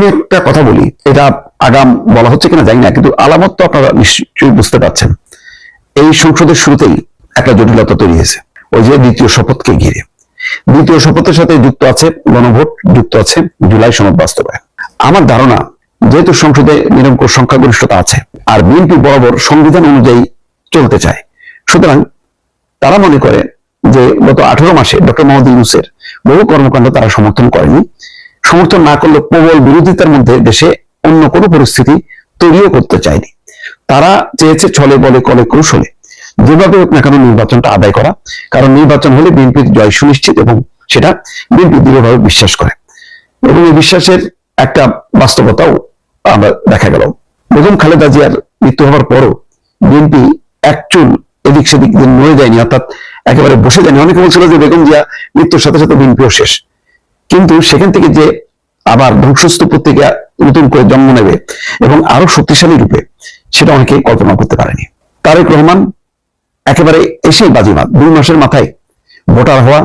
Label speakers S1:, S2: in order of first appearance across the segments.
S1: আমি একটা কথা বলি, এটা আগাম বলা হচ্ছে কিনা জানি না, কিন্তু আলামত তো আপনারা নিশ্চয়ই বুঝতে পারছেন। এই সংসদের শুরুতেই একটা জটিলতা তৈরি হয়েছে, ওই যে দ্বিতীয় শপথকে ঘিরে। দ্বিতীয় শপথের সাথে যুক্ত আছে গণভোট, যুক্ত আছে জুলাই সনদ বাস্তবায়ন। আমার ধারণা, যেহেতু সংসদে নিরঙ্কুশ সংখ্যাগরিষ্ঠতা আছে আর বিএনপি বরাবর সংবিধান অনুযায়ী চলতে চায়, সুতরাং তারা মনে করে যে গত 18 মাসে ডক্টর মোহাম্মদ ইউনূসের বহু কর্মকাণ্ড তারা সমর্থন করেনি। সমর্থন না করলে প্রবল বিরোধিতার মধ্যে দেশে অন্য কোনো পরিস্থিতি তৈরিও করতে চায়নি। তারা চেয়েছে ছলে বলে কলে কৌশলে যেভাবে হোক না কেন নির্বাচনটা আদায় করা, কারণ নির্বাচন হলে বিএনপির জয় সুনিশ্চিত এবং সেটা বিএনপি দৃঢ়ভাবে বিশ্বাস করে। এবং এই বিশ্বাসের একটা বাস্তবতাও আমরা দেখা গেল। বেগম খালেদা জিয়ার মৃত্যু হওয়ার পরও বিএনপি এক চুল এদিক সেদিক নড়ে যায়নি, অর্থাৎ একেবারে বসে যায়নি। অনেকে বলছিল যে বেগম জিয়া মৃত্যুর সাথে সাথে বিএনপিও শেষ, কিন্তু সেখান থেকে যে আবার ধ্বংসস্তূপ থেকে নতুন করে জন্ম নেবে এবং আরো শক্তিশালী রূপে, সেটা অনেকে কল্পনা করতে পারেনি। তারেক রহমান একেবারে এসেই বাজিমাত, 2 মাসের মাথায় ভোটার হওয়া,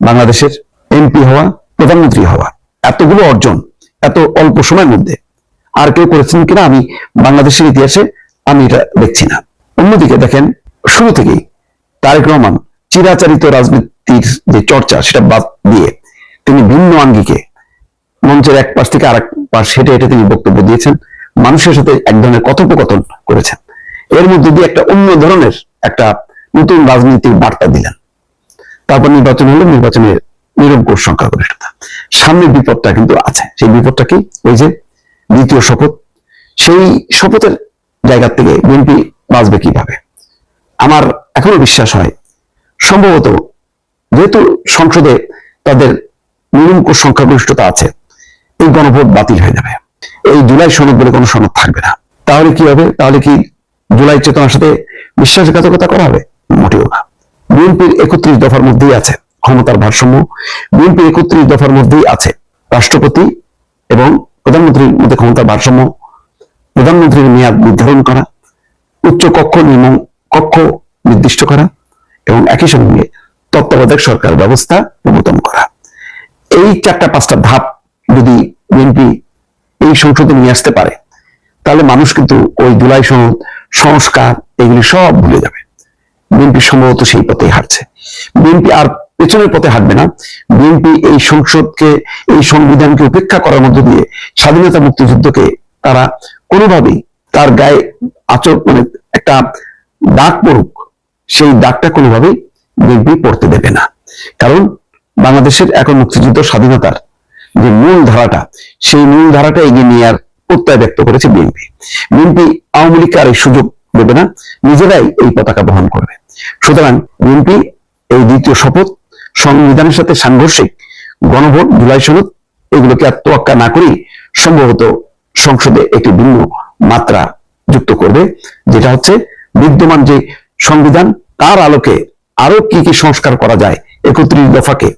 S1: বাংলাদেশের এমপি হওয়া, প্রধানমন্ত্রী হওয়া, এতগুলো অর্জন এত অল্প সময়ের মধ্যে আর কেউ করেছেন কিনা আমি বাংলাদেশের ইতিহাসে আমি এটা দেখছি না। অন্যদিকে দেখেন, শুরু থেকেই তারেক রহমান চিরাচরিত রাজনীতির যে চর্চা সেটা বাদ দিয়ে তিনি ভিন্ন আঙ্গিকে মঞ্চের এক পাশ থেকে আরেক পাশ হেঁটে হেঁটে তিনি বক্তব্য দিয়েছেন, মানুষের সাথে এক ধরনের কথোপকথন করেছেন। এর মধ্যে দিয়ে একটা অন্য ধরনের একটা নতুন রাজনীতির বার্তা দিলেন। তারপর নির্বাচন হলো, নির্বাচনের নিরঙ্কুশ সংখ্যাগরিষ্ঠতা। সামনে বিপদটা কিন্তু আছে। সেই বিপদটা কি? ওই যে দ্বিতীয় শপথ। সেই শপথের জায়গা থেকে বিএনপি বাঁচবে কিভাবে? আমার এখনো বিশ্বাস হয় সম্ভবত, যেহেতু সংসদে তাদের নিরঙ্কুশ সংখ্যাগরিষ্ঠতা আছে, এই গণভোট বাতিল হয়ে যাবে। এই জুলাই সনদ বলে কোনো সনদ থাকবে না। তাহলে কি হবে? তাহলে কি জুলাই চেতনার সাথে বিশ্বাসঘাতকতা করা হবে? মোটেও না। বিএনপির 31 দফার মধ্যেই আছে ক্ষমতার ভারসাম্য। বিএনপির 31 দফার মধ্যেই আছে রাষ্ট্রপতি এবং প্রধানমন্ত্রীর মধ্যে ক্ষমতার ভারসাম্য, প্রধানমন্ত্রীর মেয়াদ নির্ধারণ করা, উচ্চ কক্ষ নিম্ন কক্ষ নির্দিষ্ট করা এবং একই সঙ্গে তত্ত্বাবধায়ক সরকার ব্যবস্থা প্রবর্তন করা। এই 4-5টা ধাপ যদি বিএনপি এই সংসদে নিয়ে আসতে পারে, তাহলে মানুষ কিন্তু ওই জুলাই সনদ, সংস্কার, এগুলি সব ভুলে যাবে। বিএনপি সম্ভবত সেই পথে হাঁটছে। বিএনপি আর পেছনের পথে হাঁটবে না। বিএনপি এই সংসদকে, এই সংবিধানকে উপেক্ষা করার মধ্য দিয়ে স্বাধীনতা মুক্তিযুদ্ধকে তারা কোনোভাবেই তার গায়ে মানে একটা দাগ পড়ুক, সেই দাগটা কোনোভাবেই বিএনপি পড়তে দেবে না। কারণ বাংলাদেশের এখন মুক্তিযুদ্ধ স্বাধীনতার যে মূল ধারাটা, সেই মূল ধারাটা এগিয়ে নিয়ে আর প্রত্যয় ব্যক্ত করেছে বিএনপি। বিএনপি আওয়ামী লীগকে আর এই সুযোগ দেবে না, নিজেরাই এই পতাকা বহন করবে। সুতরাং বিএনপি এই দ্বিতীয় শপথ, সংবিধানের সাথে সাংঘর্ষিক গণভোট, জুলাই সনদ, এগুলোকে আর তোয়াক্কা না করেই সম্ভবত সংসদে একটি ভিন্ন মাত্রা যুক্ত করবে, যেটা হচ্ছে বিদ্যমান যে সংবিধান, তার আলোকে আরো কি কি সংস্কার করা যায়, 31 দফাকে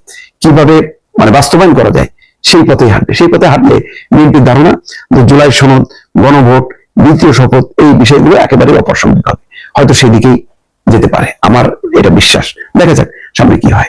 S1: কিভাবে মানে বাস্তবায়ন করা যায়, সেই পথেই হাঁটবে। সেই পথে হাঁটলে বিএনপির ধারণা যে জুলাই সনদ, গণভোট, দ্বিতীয় শপথ, এই বিষয়গুলো একেবারেই অপ্রাসঙ্গিক হবে। হয়তো সেদিকেই যেতে পারে, আমার এটা বিশ্বাস। দেখা যাক সামনে কি হয়।